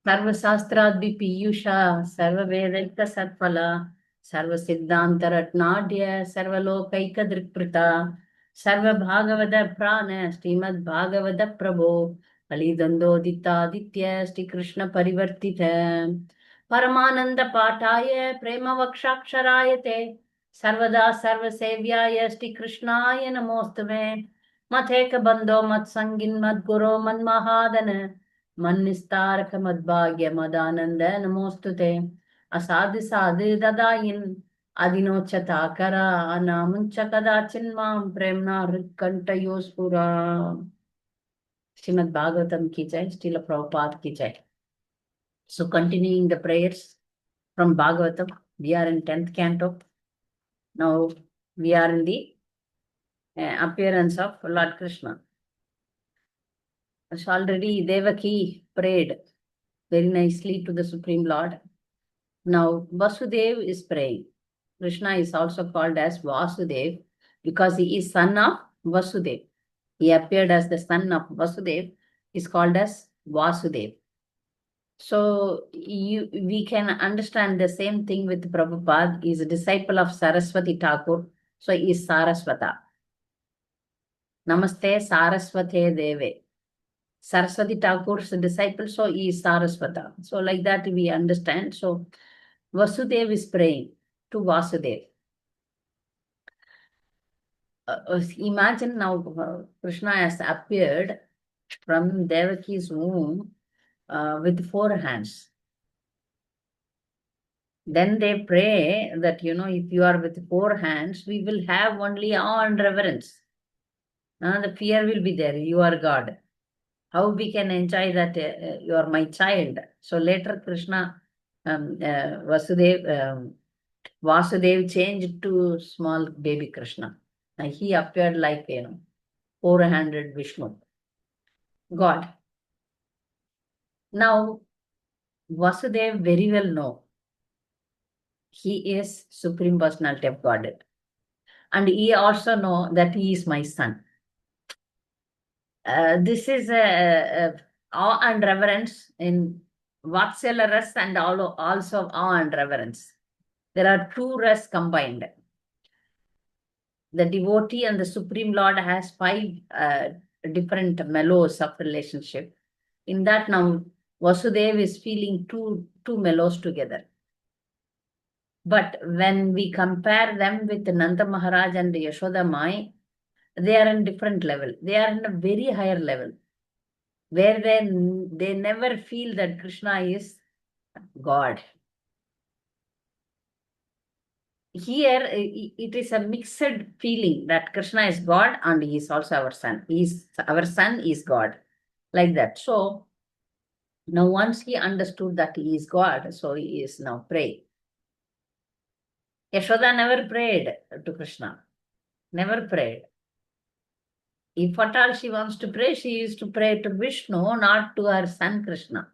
सर्वशास्त्राद्भि पीयूषा सर्ववेदैक सत्फला सर्वसिद्धान्तरत्नाढ्य सर्वलोकैकदृक्पृता सर्वभागवत प्राण श्रीमद्भागवत प्रभो कलिदन्दोदितादित्य श्रीकृष्ण परिवर्तित परमानंद पाठाय प्रेम वक्षाक्षराय ते सर्वदा सर्वसेव्याय श्रीकृष्णाय नमोस्तुमे मथेक बंधो मत संगिन मत गुरो मन्महादन मन्निस्तारक मद्भाग्य मदानंद नमोस्तुते असाधु साधु ददायिन् अधिनोच्चताकरा अनामुञ्च कदाचिन् मां प्रेम्णा हृत्कण्ठयो स्फुरा। श्रीमद् भागवतम की जय, Srila Prabhupada की जय। So continuing the prayers from Bhagavatam, we are in 10th canto. Now we are in the appearance of Lord Krishna. So already Devaki prayed very nicely to the Supreme Lord. Now Vasudeva is praying. Krishna is also called as Vasudeva because he is son of Vasudeva. He appeared as the son of Vasudeva, is called as Vasudeva. So we can understand the same thing with Prabhupada. He is a disciple of Saraswati Thakur, so he is Saraswata. Namaste Saraswate Deve. Saraswati Thakur's disciple, so he is Saraswata. So like that we understand. So Vasudeva is praying to Vasudeva. Imagine now Krishna has appeared from Devaki's womb with 4 hands. Then they pray that, if you are with 4 hands, we will have only awe and reverence. The fear will be there. You are God. How we can enjoy that you are my child? So later Krishna, Vasudev changed to small baby Krishna. And he appeared like, 400 Vishnu, God. Now, Vasudeva very well know he is Supreme Personality of Godhead. And he also know that he is my son. This is awe and reverence in Vatsalya ras and also awe and reverence. There are 2 ras combined. The devotee and the Supreme Lord has 5 different mellows of relationship. In that now, Vasudeva is feeling two mellows together. But when we compare them with Nanda Maharaj and Yashoda Mai, they are in different level. They are in a very higher level, where they never feel that Krishna is God. Here, it is a mixed feeling that Krishna is God and he is also our son. Our son is God. Like that. So, now once he understood that he is God, so he is now praying. Yashoda never prayed to Krishna. Never prayed. If at all she wants to pray, she used to pray to Vishnu, not to her son Krishna.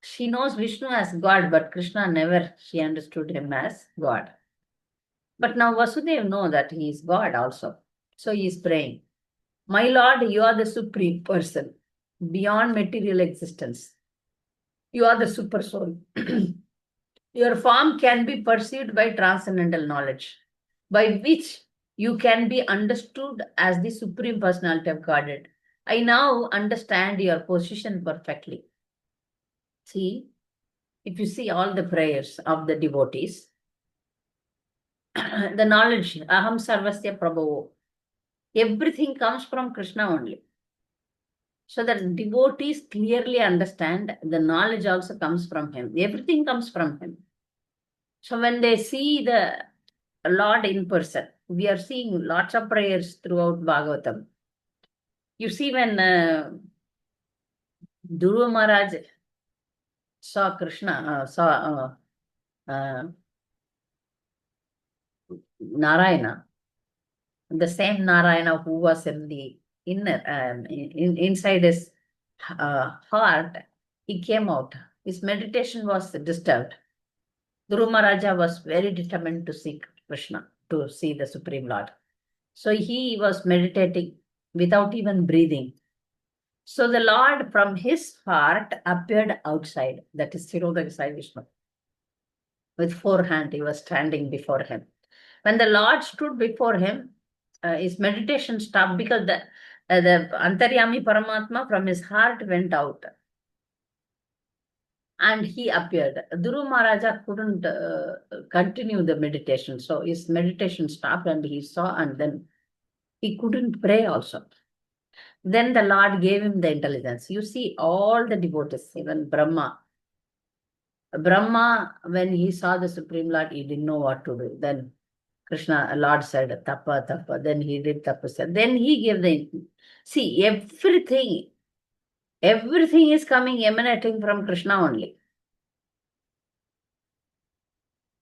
She knows Vishnu as God, but Krishna never, she understood him as God. But now Vasudeva knows that he is God also. So he is praying, my Lord, you are the supreme person, beyond material existence. You are the super soul. Your form can be perceived by transcendental knowledge, by which you can be understood as the Supreme Personality of Godhead. I now understand your position perfectly. See, if you see all the prayers of the devotees, the knowledge, Aham Sarvasya Prabhavo, everything comes from Krishna only. So that devotees clearly understand the knowledge also comes from him. Everything comes from him. So when they see the Lord in person, we are seeing lots of prayers throughout Bhagavatam. You see when Dhruva Maharaj saw Krishna, Narayana, the same Narayana who was in the inner, inside his heart, he came out. His meditation was disturbed. Dhruva Maharaja was very determined to see Krishna, to see the Supreme Lord. So he was meditating without even breathing. So the Lord from his heart appeared outside, that is Sirodaka Sai Vishnu. With 4 hands, he was standing before him. When the Lord stood before him, his meditation stopped because the Antaryami Paramatma from his heart went out and he appeared. Dhruva Maharaja couldn't continue the meditation. So his meditation stopped and he saw, and then he couldn't pray also. Then the Lord gave him the intelligence. You see, all the devotees, even Brahma, when he saw the Supreme Lord, he didn't know what to do. Then Krishna, Lord said, Tapa, Tapa. Then he did Tapasya. Then he gave see, everything is coming, emanating from Krishna only.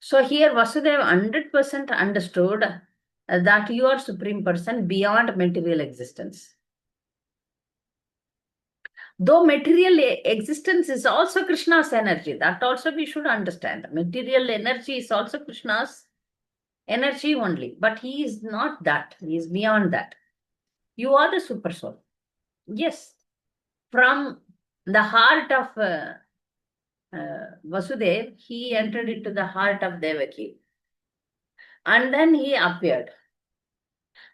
So here Vasudeva 100% understood that you are Supreme Person beyond material existence. Though material existence is also Krishna's energy, that also we should understand. Material energy is also Krishna's energy only, but he is not that. He is beyond that. You are the super soul. Yes, from the heart of Vasudeva, he entered into the heart of Devaki. And then he appeared.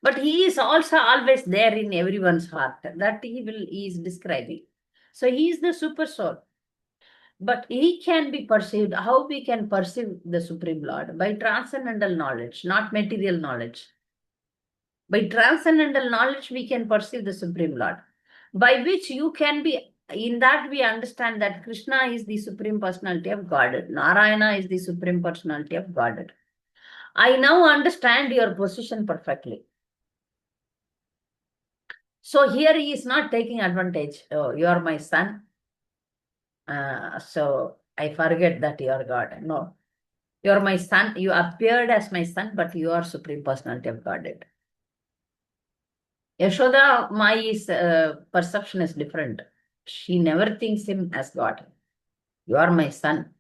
But he is also always there in everyone's heart. That he is describing. So he is the super soul. But he can be perceived. How we can perceive the Supreme Lord? By transcendental knowledge, not material knowledge. By transcendental knowledge, we can perceive the Supreme Lord. By which you can be, in that we understand that Krishna is the Supreme Personality of Godhead. Narayana is the Supreme Personality of Godhead. I now understand your position perfectly. So here he is not taking advantage. Oh, you are my son. So I forget that you are God. No. You are my son. You appeared as my son, but you are Supreme Personality of Godhead. Yashoda, my perception is different. She never thinks him as God. You are my son.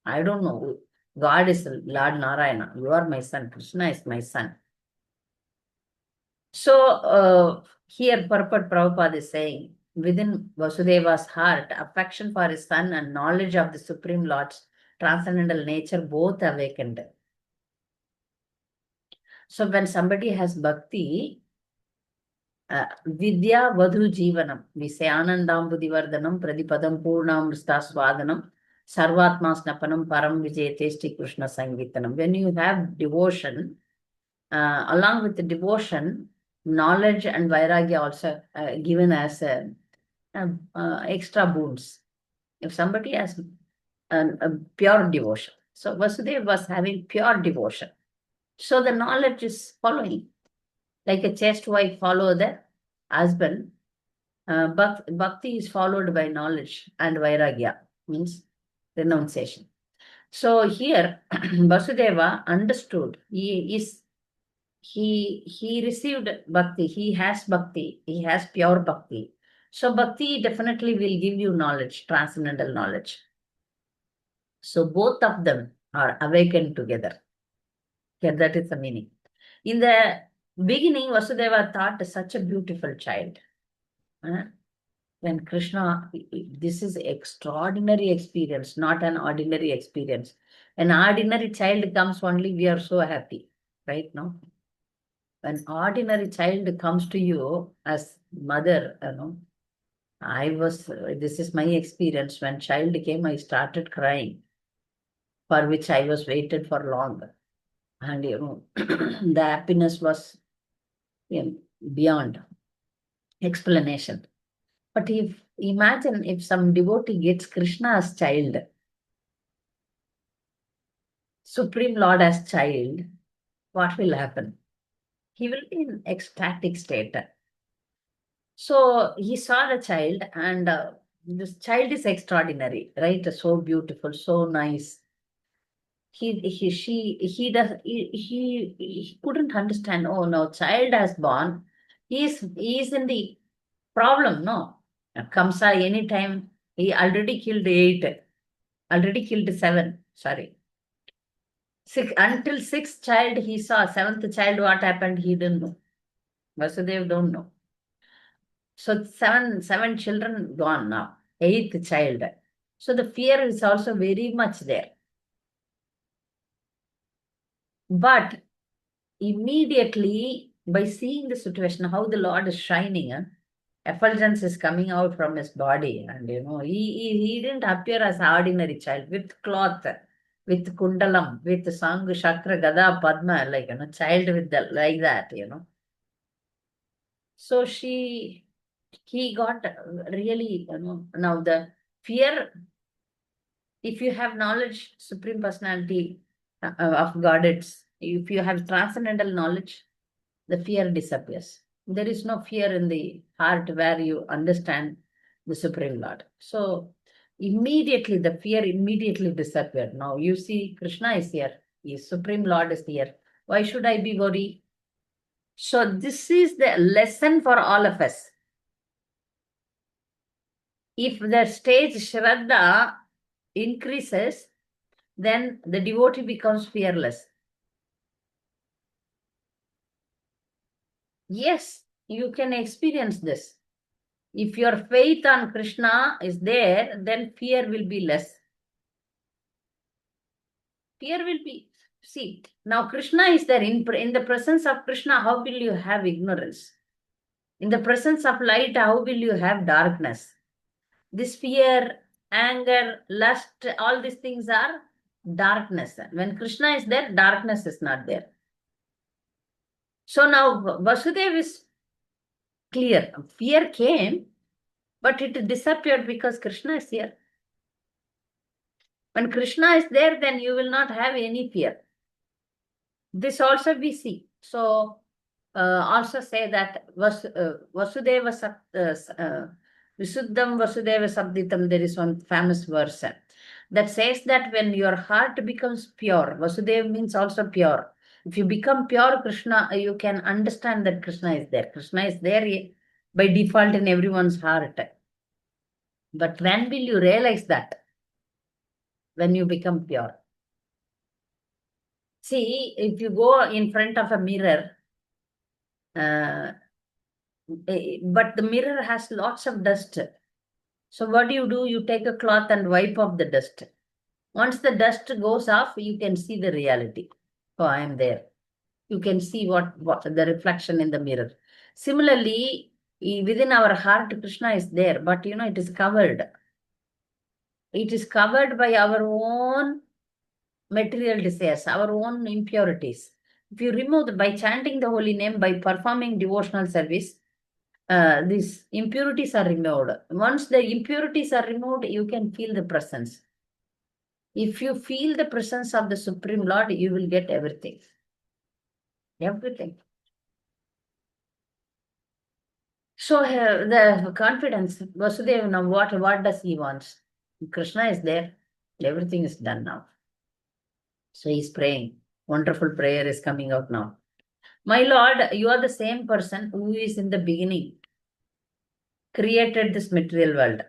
I don't know. God is Lord Narayana. You are my son. Krishna is my son. So here Purport Prabhupada is saying, within Vasudeva's heart, affection for his son and knowledge of the Supreme Lord's transcendental nature both awakened. So when somebody has bhakti, Vidya Vadhu Jivanam, we say Anandam Budivardhanam, Pradipadam Purnam Swadanam, Sarvatma Snapanam, Param Vijayatesti Krishna Sangitanam. When you have devotion, along with the devotion, knowledge and vairagya also given as extra boons. If somebody has a pure devotion. So Vasudeva was having pure devotion. So the knowledge is following. Like a chaste wife follow the husband, bhakti is followed by knowledge and vairagya, means renunciation. So here Vasudeva understood, he received bhakti, he has pure bhakti. So bhakti definitely will give you knowledge, transcendental knowledge. So both of them are awakened together. Here that is the meaning. In the beginning, Vasudeva thought such a beautiful child. When Krishna, this is extraordinary experience, not an ordinary experience. An ordinary child comes only, we are so happy, right? No? When ordinary child comes to you as mother, this is my experience. When child came, I started crying, for which I was waited for long. And, the happiness was beyond explanation. But imagine if some devotee gets Krishna as child, Supreme Lord as child, what will happen? He will be in ecstatic state. So he saw the child, and this child is extraordinary, right? So beautiful, so nice. He couldn't understand. Oh no, child has born. He is in the problem. No, Kamsa anytime he already killed 8, already killed 7. Sorry. Until 6th child he saw. 7th child what happened he didn't know. Vasudeva don't know. So seven children gone now, eighth child. So the fear is also very much there. But immediately, by seeing the situation, how the Lord is shining, effulgence is coming out from his body. And he didn't appear as an ordinary child with cloth, with kundalam, with sang, chakra, gada, padma, like, child with like that. So he got really, now the fear, if you have knowledge, Supreme Personality of God, if you have transcendental knowledge, the fear disappears. There is no fear in the heart where you understand the Supreme Lord. So immediately, the fear immediately disappeared. Now you see, Krishna is here. His Supreme Lord is here. Why should I be worried? So this is the lesson for all of us. If the stage Shraddha increases, then the devotee becomes fearless. Yes, you can experience this. If your faith on Krishna is there, then fear will be less. Fear will be. See, now Krishna is there. In the presence of Krishna, how will you have ignorance? In the presence of light, how will you have darkness? This fear, anger, lust, all these things are darkness. When Krishna is there, darkness is not there. So now Vasudeva is clear. Fear came, but it disappeared because Krishna is here. When Krishna is there, then you will not have any fear. This also we see. So also say that Vasudeva Visuddham Vasudeva Sabditam, there is one famous verse that says that when your heart becomes pure, Vasudeva means also pure. If you become pure Krishna, you can understand that Krishna is there. Krishna is there by default in everyone's heart. But when will you realize that? When you become pure. See, if you go in front of a mirror, but the mirror has lots of dust. So what do? You take a cloth and wipe off the dust. Once the dust goes off, you can see the reality. Oh, I am there. You can see what the reflection in the mirror. Similarly, within our heart, Krishna is there, but it is covered. It is covered by our own material desires, our own impurities. If you remove, by chanting the holy name, by performing devotional service, these impurities are removed. Once the impurities are removed, you can feel the presence. If you feel the presence of the Supreme Lord, you will get everything. Everything. So the confidence, Vasudeva, now what does he want? Krishna is there. Everything is done now. So he's praying. Wonderful prayer is coming out now. My Lord, you are the same person who is in the beginning created this material world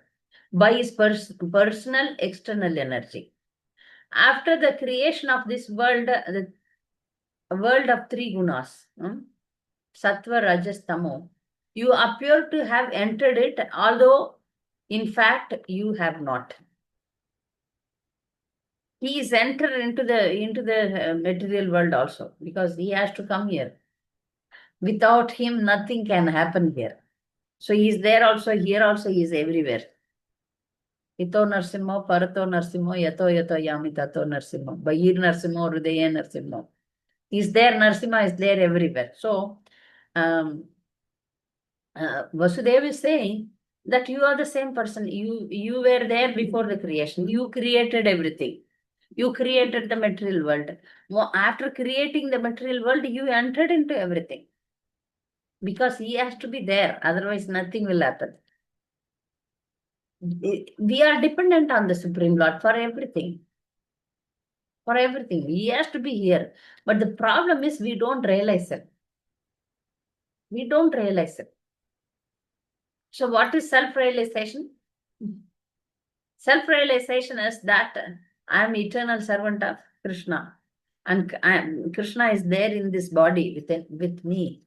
by his personal external energy. After the creation of this world, the world of three gunas, sattva, rajas, tamo, you appear to have entered it, although in fact you have not. He is entered into the material world also, because he has to come here. Without him, nothing can happen here. So he is there also, here also, he is everywhere. Ito Narsimho, Parato Narsimho, Yato Yato Yami Tato Narsimho, Bahir Narsimho, Hridaya Narsimho. He is there, Narsimha is there everywhere. So Vasudeva is saying that you are the same person. You were there before the creation. You created everything. You created the material world. After creating the material world, you entered into everything. Because he has to be there. Otherwise, nothing will happen. We are dependent on the Supreme Lord for everything. For everything. He has to be here. But the problem is we don't realize it. We don't realize it. So what is self-realization? Self-realization is that I am eternal servant of Krishna. And Krishna is there in this body with me.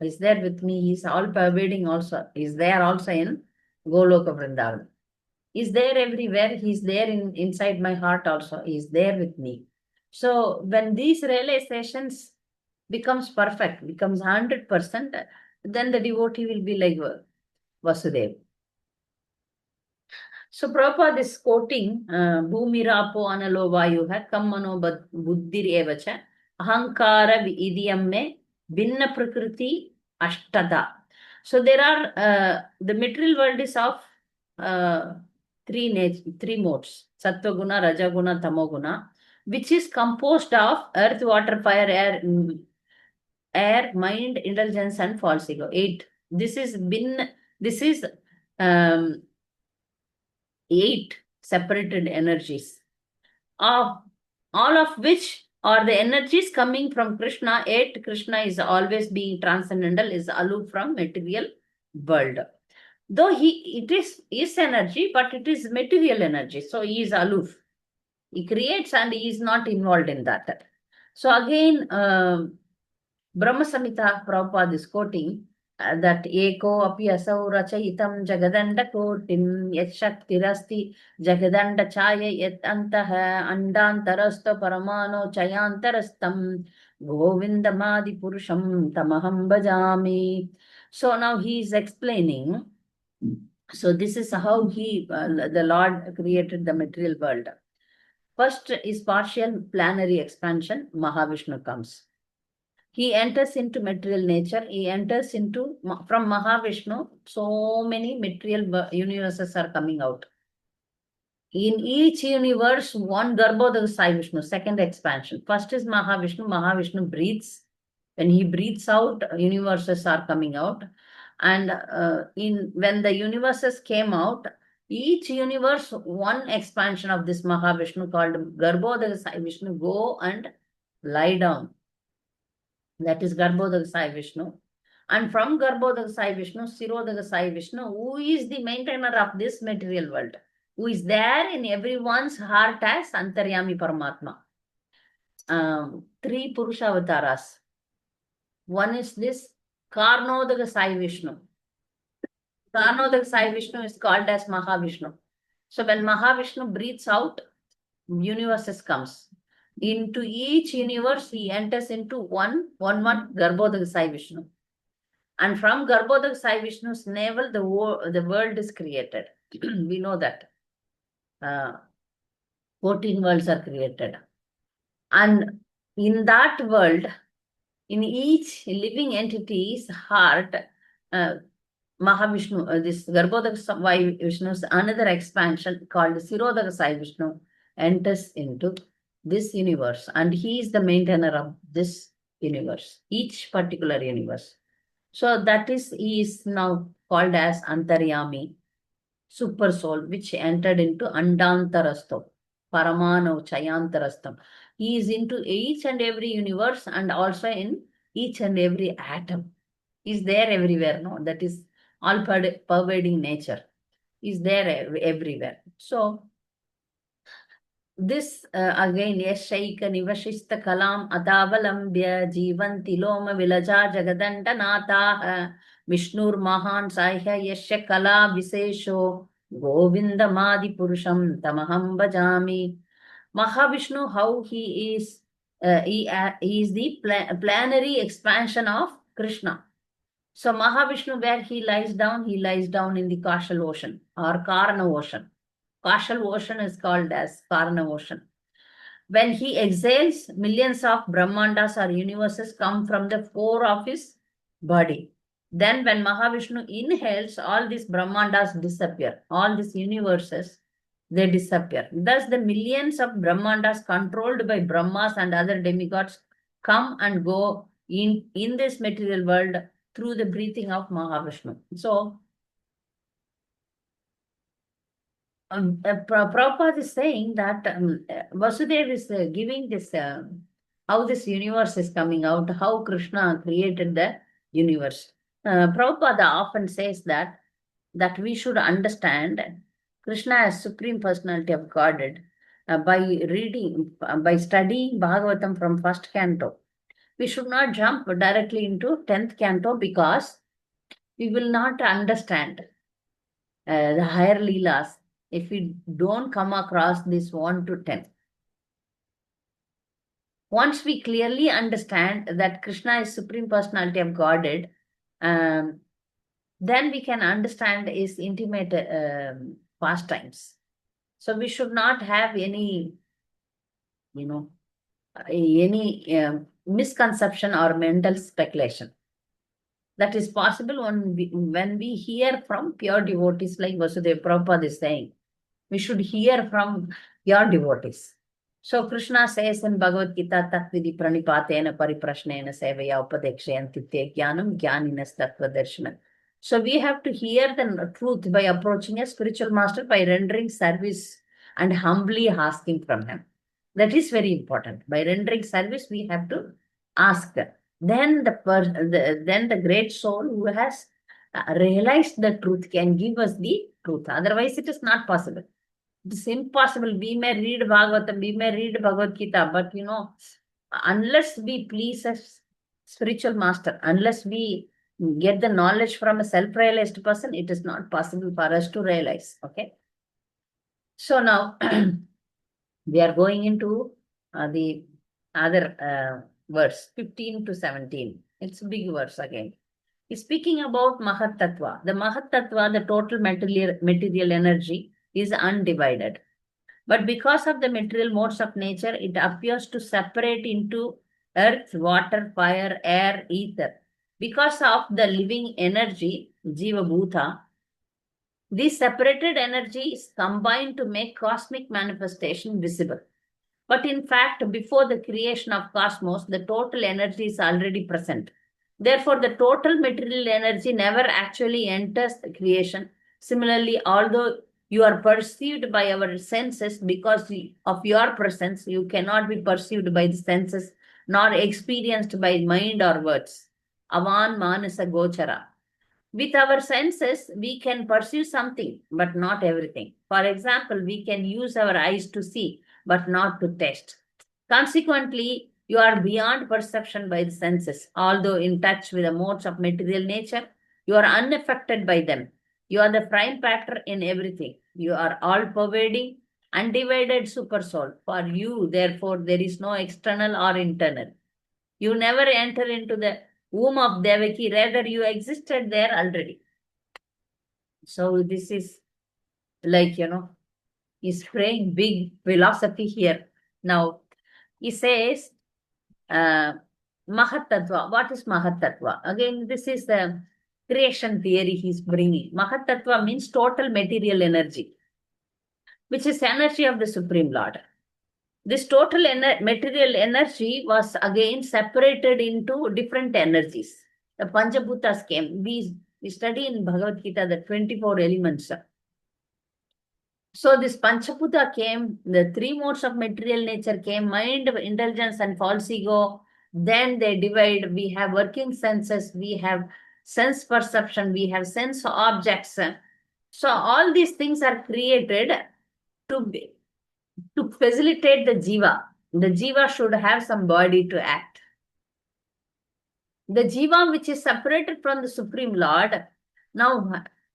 He's there with me. He's all pervading also. He's there also in Goloka Vrindavan. He's there everywhere. He's there inside my heart also. He's there with me. So when these realizations becomes perfect, becomes 100%, then the devotee will be like Vasudeva. So Prabhupada is quoting Bhumirapo Analo Vayuha Kammano Buddhir Evacha Ahankara Idiyam Binna Prakriti Ashtada. So there are the material world is of three modes: Sattva Guna, Raja Guna, Tamo Guna, which is composed of earth, water, fire, air, mind, intelligence, and false ego. 8. This is um, 8 separated energies, of all of which are the energies coming from Krishna. 8. Krishna is always being transcendental, is aloof from material world. Though it is energy, but it is material energy, so he is aloof. He creates and he is not involved in that. So again, Brahma Samhita Prabhupada is quoting that Eko api asau rachayitam jagadanda kotim yat shaktirasti jagadanda chaya yat antaha andantarasto paramano chayantarastam govindamadi purusham tamaham bhajami. So now he is explaining. So this is how the Lord created the material world. First is partial planetary expansion. Mahavishnu comes. He enters into material nature. He enters into, from Mahavishnu, so many material universes are coming out. In each universe, one Garbhodaya Sai Vishnu, second expansion. First is Mahavishnu. Mahavishnu breathes. When he breathes out, universes are coming out. And when the universes came out, each universe, one expansion of this Mahavishnu called Garbhodaya Sai Vishnu, go and lie down. That is Garbhodaya Sai Vishnu. And from Garbhodaya Sai Vishnu, Sirodaya Sai Vishnu, who is the maintainer of this material world, who is there in everyone's heart as Antaryami Paramatma. 3 Purusha avatars. One is this Karnodaya Sai Vishnu. Karnodaya Sai Vishnu is called as Mahavishnu. So when Mahavishnu breathes out, universes comes. Into each universe, he enters into one Garbhodaya Sai Vishnu. And from Garbhodaya Sai Vishnu's navel, the world is created. We know that. 14 worlds are created. And in that world, in each living entity's heart, Mahavishnu, this Garbhodaya Sai Vishnu's another expansion called Sirodaya Sai Vishnu enters into this universe, and he is the maintainer of this universe, each particular universe. So that is, he is now called as Antaryami, super soul, which entered into Andantarasto, Paramano Chayantarastam. He is into each and every universe and also in each and every atom. He is there everywhere, no? That is all pervading nature. He is there everywhere. So this again, Yashaika Nivashista Kalam Adavalambya Jivanti Loma Vilaja Jagadanta Nata Vishnur Mahan Saiha Yasha Kala Visesho Govinda Madi Purusham Tamaham Bhajami. Mahavishnu, how he is, he is the planetary expansion of Krishna. So Mahavishnu, where he lies down in the Kaushal ocean or Karana ocean. Kaushal ocean is called as Karana ocean. When he exhales, millions of Brahmandas or universes come from the core of his body. Then when Mahavishnu inhales, all these Brahmandas disappear. All these universes, they disappear. Thus the millions of Brahmandas controlled by Brahmas and other demigods come and go in this material world through the breathing of Mahavishnu. So Prabhupada is saying that Vasudeva is giving this, how this universe is coming out, how Krishna created the universe. Prabhupada often says that we should understand Krishna as Supreme Personality of Godhead by studying Bhagavatam from first canto. we should not jump directly into 10th canto because we will not understand the higher leelas if we don't come across this 1 to 10. Once we clearly understand that Krishna is Supreme Personality of Godhead, then we can understand his intimate pastimes. So we should not have any, misconception or mental speculation. That is possible when we hear from pure devotees like Vasudeva Prabhupada is saying. We should hear from pure devotees. So Krishna says in Bhagavad Gita, Tatvidi pranipatena pariprashnena sevaya upadekshayanti te jnanam jnaninas tattva darshanam. So we have to hear the truth by approaching a spiritual master, by rendering service and humbly asking from him. That is very important. By rendering service, we have to ask. Then the great soul who has realized the truth can give us the truth. Otherwise, it is not possible. It is impossible. We may read Bhagavatam, we may read Bhagavad Gita, but unless we please a spiritual master, unless we get the knowledge from a self-realized person, it is not possible for us to realize. Okay. So now we are going into the other verse, 15 to 17. It's a big verse again. He's speaking about Mahat Tattva. The Mahat Tattva, the total material energy, is undivided. But because of the material modes of nature, it appears to separate into earth, water, fire, air, ether. Because of the living energy, Jiva Bhuta, this separated energy is combined to make cosmic manifestation visible. But in fact, before the creation of cosmos, the total energy is already present. Therefore, the total material energy never actually enters the creation. Similarly, although you are perceived by our senses because of your presence, you cannot be perceived by the senses nor experienced by mind or words. Avan manasa gochara. With our senses, we can perceive something, but not everything. For example, we can use our eyes to see, but not to taste. Consequently, you are beyond perception by the senses. Although in touch with the modes of material nature, you are unaffected by them. You are the prime factor in everything. You are all-pervading, undivided supersoul. For you, therefore, there is no external or internal. You never enter into the womb of Devaki, rather you existed there already. So this is like, he's praying big philosophy here. Now, he says, Mahat Tattva. What is Mahat Tattva? Again, this is the creation theory he's bringing. Mahat Tattva means total material energy, which is energy of the Supreme Lord. This total material energy was again separated into different energies. The Panchabhutas came. We study in Bhagavad Gita the 24 elements. So this Panchabhuta came, the three modes of material nature came, mind, intelligence, and false ego. Then they divide. We have working senses, we have sense perception, we have sense objects. So all these things are created to facilitate the jiva. The jiva should have some body to act. The jiva which is separated from the Supreme Lord, now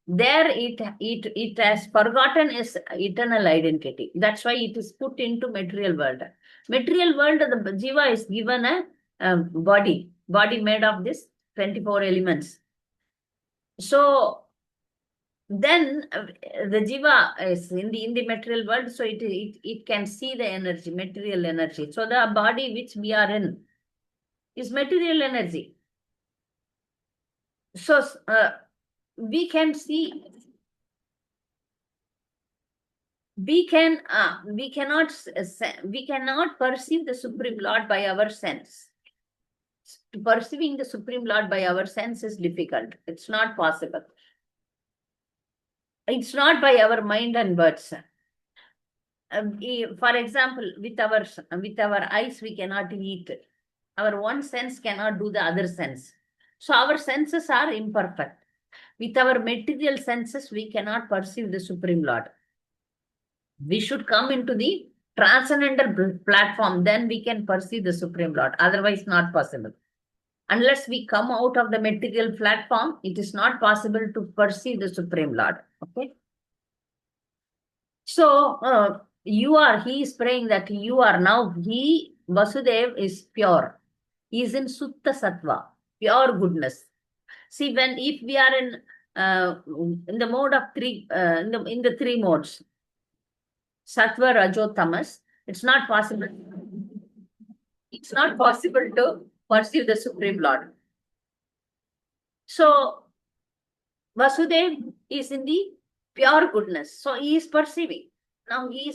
there it has forgotten its eternal identity. That's why it is put into material world. Material world, the jiva is given a body made of this 24 elements. So then the jiva is in the material world, so it can see the energy, material energy. So the body which we are in is material energy. So we can see, we cannot perceive the Supreme Lord by our sense. Perceiving the Supreme Lord by our sense is difficult. It's not possible. It's not by our mind and words. For example, with our eyes we cannot eat. Our one sense cannot do the other sense. So our senses are imperfect. With our material senses, we cannot perceive the Supreme Lord. We should come into the transcendental platform, then we can perceive the Supreme Lord. Otherwise, not possible. Unless we come out of the material platform, it is not possible to perceive the Supreme Lord. Okay. So he is praying that you are now, Vasudeva is pure. He is in Sutta Sattva, pure goodness. See, if we are in the mode of three, in the three modes, Sattva, Rajo, Tamas, it's not possible. It's not possible to perceive the Supreme Lord. So Vasudeva is in the pure goodness. So he is perceiving. Now he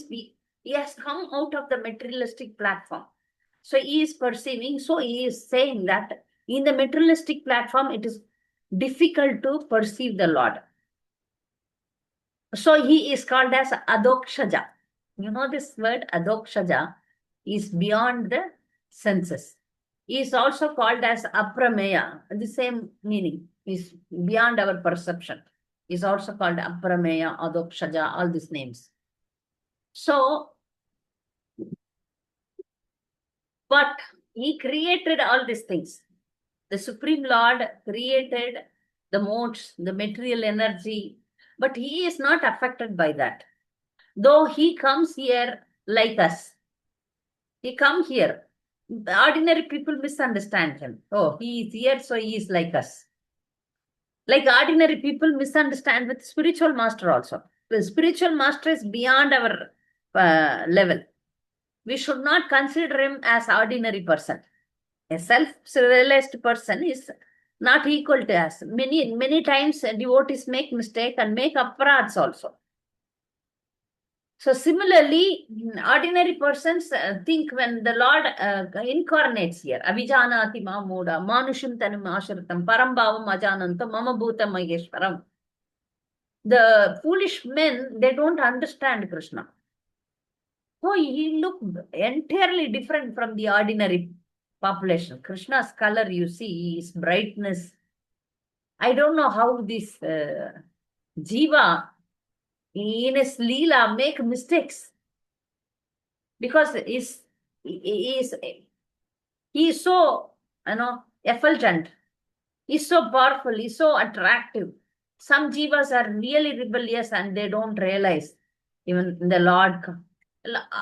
has come out of the materialistic platform. So he is perceiving. So he is saying that in the materialistic platform, it is difficult to perceive the Lord. So he is called as Adokshaja. You know this word Adokshaja is beyond the senses. He is also called as Aprameya. The same meaning is beyond our perception. He is also called Aprameya, Adokshaja, all these names. So, but he created all these things. The Supreme Lord created the modes, the material energy, but he is not affected by that. Though he comes here like us. He comes here. The ordinary people misunderstand him. Oh, he is here, so he is like us. Like ordinary people misunderstand with spiritual master also. The spiritual master is beyond our level. We should not consider him as ordinary person. A self-realized person is not equal to us. Many times devotees make mistake and make aparads also. So similarly, ordinary persons think when the Lord incarnates here, Avijanati Mamuda, Manushim Tanum Ashratam, Parambhavam Ajanantam, Mama Bhutam Maheshwaram. The foolish men, they don't understand Krishna. Oh, he looked entirely different from the ordinary population. Krishna's color, you see, his brightness. I don't know how this Jiva in his Leela make mistakes. Because he is so, effulgent. He's so powerful. He's so attractive. Some jivas are really rebellious and they don't realize. Even the Lord,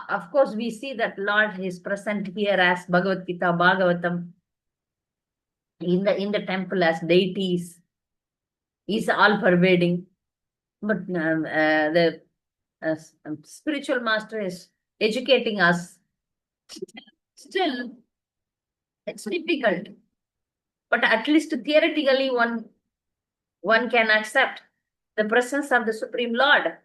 of course, we see that Lord is present here as Bhagavad Gita, Bhagavatam, in the temple as deities. He's all pervading. But the spiritual master is educating us. Still, it's difficult. But at least theoretically, one can accept the presence of the Supreme Lord.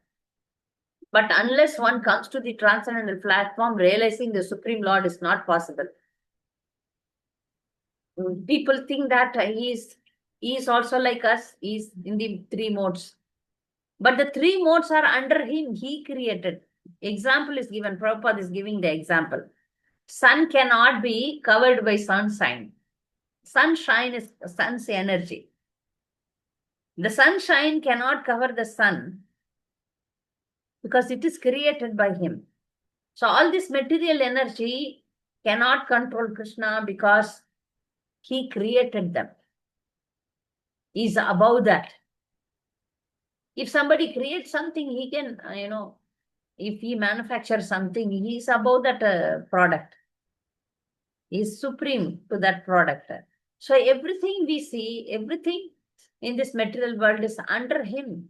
But unless one comes to the transcendental platform, realizing the Supreme Lord is not possible. People think that he is also like us. He is in the three modes. But the three modes are under him. He created. Example is given. Prabhupada is giving the example. Sun cannot be covered by sunshine. Sunshine is sun's energy. The sunshine cannot cover the sun because it is created by him. So all this material energy cannot control Krishna because he created them. He is above that. If somebody creates something, he can, if he manufactures something, he is above that product. He is supreme to that product. So everything we see, everything in this material world is under him.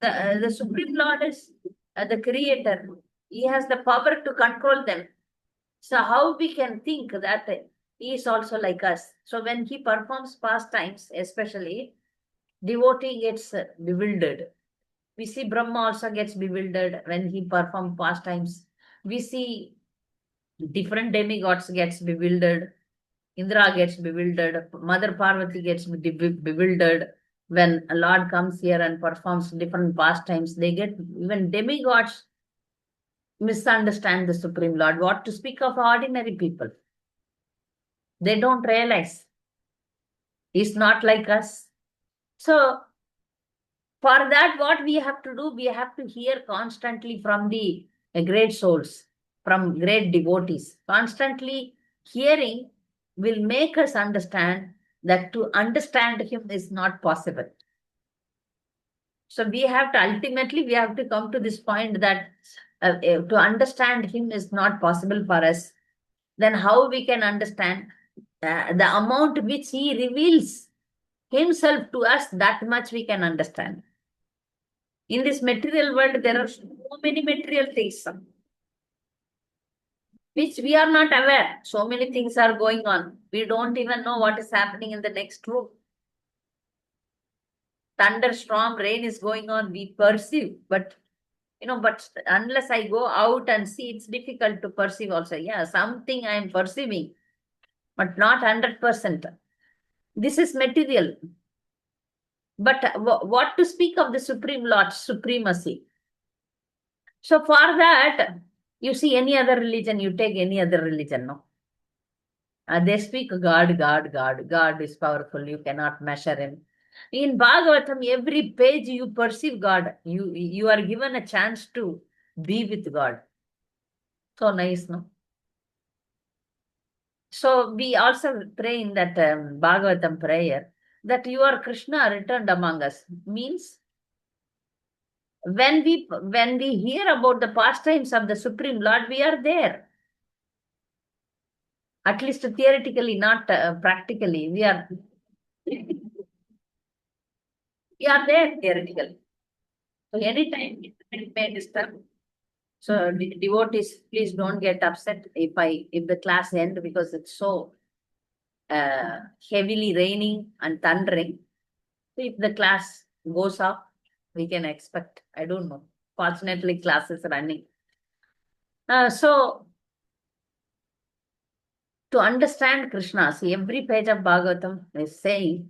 The Supreme Lord is the creator. He has the power to control them. So how we can think that he is also like us? So when he performs pastimes, especially, devotee gets bewildered. We see Brahma also gets bewildered when he performs pastimes. We see different demigods gets bewildered. Indra gets bewildered. Mother Parvati gets bewildered. When a Lord comes here and performs different pastimes, they get, even demigods misunderstand the Supreme Lord. What to speak of ordinary people? They don't realize. He's not like us. So, For that, what we have to do, we have to hear constantly from the great souls, from great devotees. Constantly hearing will make us understand that to understand him is not possible. So we have to ultimately, we have to come to this point that to understand him is not possible for us. Then how we can understand the amount which he reveals himself to us, that much we can understand. In this material world, there are so many material things which we are not aware. So many things are going on. We don't even know what is happening in the next room. Thunderstorm, rain is going on, we perceive, but but unless I go out and see, it's difficult to perceive also. Yeah, something I am perceiving, but not 100%. This is material. But what to speak of the Supreme Lord's supremacy? So for that, you see any other religion, you take any other religion, no? They speak God, God, God. God is powerful, you cannot measure him. In Bhagavatam, every page you perceive God. You are given a chance to be with God. So nice, no? So we also pray in that Bhagavatam prayer that you are Krishna returned among us. Means when we hear about the pastimes of the Supreme Lord, we are there. At least theoretically, not practically. We are there theoretically. So anytime it may disturb. So devotees, please don't get upset if the class end because it's so heavily raining and thundering. If the class goes off, we can expect. I don't know. Fortunately, class is running. So to understand Krishna, see every page of Bhagavatam is saying